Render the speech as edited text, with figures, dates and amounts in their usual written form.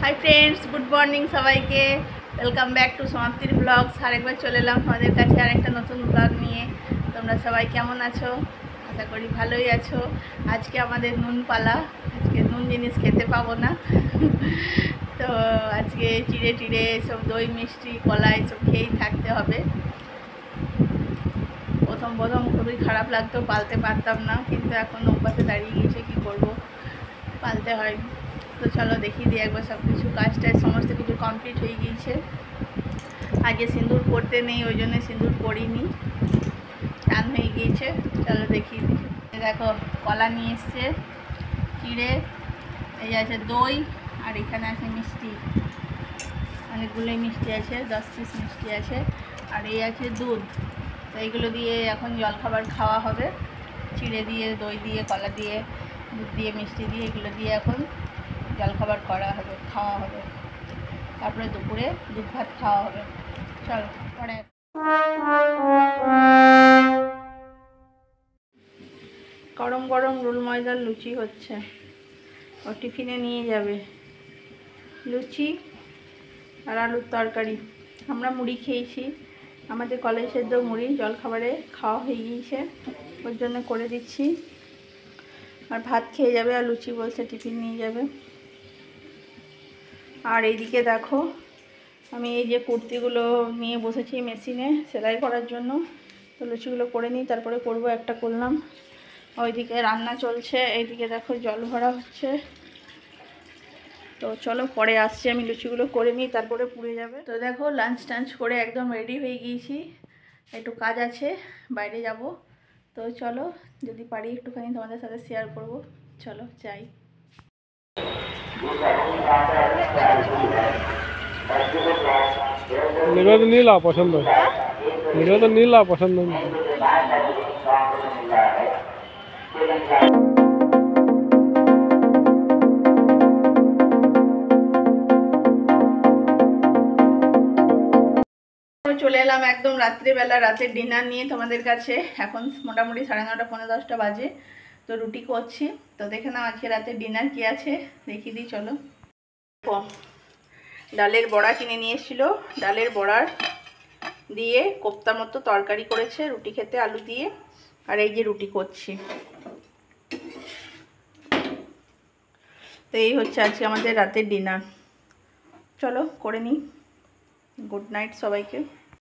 High friends good morning सबाइके welcome back to समाप्तिर blogs आरेकबार चले एलाम তোমাদের কাছে আরেকটা নতুন ব্লগ নিয়ে। তোমরা সবাই কেমন আছো? আশা করি ভালোই আছো। আজকে আমাদের নুন পালা, আজকে নুন জিনিস খেতে পাবো না। তো আজকে চিড়ে টিড়ে সব দই মিষ্টি কলা এসব খেয়েই থাকতে হবে। প্রথম খুবই খারাপ লাগতো, পালতে পারতাম না, কিন্তু এখন অভ্যাসে দাঁড়িয়ে গিয়েছে, কী করবো, পালতে হয়। তো চলো দেখিয়ে দিই একবার সব কিছু, কাজটায় সমস্ত কিছু কমপ্লিট হয়ে গিয়েছে। আগে সিঁদুর পরতে নেই, ওই জন্য সিঁদুর পরিনি, টান হয়ে গিয়েছে। চলো দেখিয়ে দিই। দেখো কলা নিয়ে এসছে, চিড়ে, এই আছে দই, আর এখানে আছে মিষ্টি, অনেকগুলোই মিষ্টি আছে, 10 পিস মিষ্টি আছে, আর এই আছে দুধ। তো এইগুলো দিয়ে এখন জলখাবার খাওয়া হবে, চিড়ে দিয়ে, দই দিয়ে, কলা দিয়ে, দুধ দিয়ে, মিষ্টি দিয়ে, এগুলো দিয়ে এখন জলখাবার করা হবে, খাওয়া হবে। তারপরে দুপুরে দুধ ভাত খাওয়া হবে। চলো পরে। গরম গরম রুল ময়দার লুচি হচ্ছে, ও টিফিনে নিয়ে যাবে। লুচি আর আলুর তরকারি। আমরা মুড়ি খেয়েছি, আমাদের কলেজ সেদ্ধ মুড়ি জলখাবারে খাওয়া হয়ে গিয়েছে, ওর জন্য করে দিচ্ছি। আর ভাত খেয়ে যাবে, আর লুচি বলছে টিফিন নিয়ে যাবে। আর এইদিকে দেখো, আমি এই যে কুর্তিগুলো নিয়ে বসেছি মেশিনে সেলাই করার জন্য। তো লুচিগুলো করে নিই, তারপরে করব। একটা করলাম, ওইদিকে রান্না চলছে, এইদিকে দেখো জল ভরা হচ্ছে। তো চলো পরে আসছি, আমি লুচিগুলো করে নিই, তারপরে পুড়ে যাবে। তো দেখো লাঞ্চ টাঞ্চ করে একদম রেডি হয়ে গিয়েছি, একটু কাজ আছে, বাইরে যাব। তো চলো, যদি পারি একটুখানি তোমাদের সাথে শেয়ার করব। চলো যাই। নির্বাচন তো নীলা পছন্দ, নির্বাচন নীলা পছন্দ। চলে এলাম একদম রাত্রিবেলা, রাতের ডিনার নিয়ে তোমাদের কাছে। এখন মোটামুটি 9:30 পৌনে 10টা বাজে। তো রুটি করছি, তো দেখে নাও আজকে রাতের ডিনার কি আছে দেখিয়ে দিই। চলো। ডালের বড়া কিনে নিয়ে এসেছিল, ডালের বড়ার দিয়ে কোপ্তা মতো তরকারি করেছে, রুটি খেতে আলু দিয়ে। আর এই যে রুটি করছি। তো এই হচ্ছে আজকে আমাদের রাতের ডিনার। চলো করে নিই। গুড নাইট সবাইকে।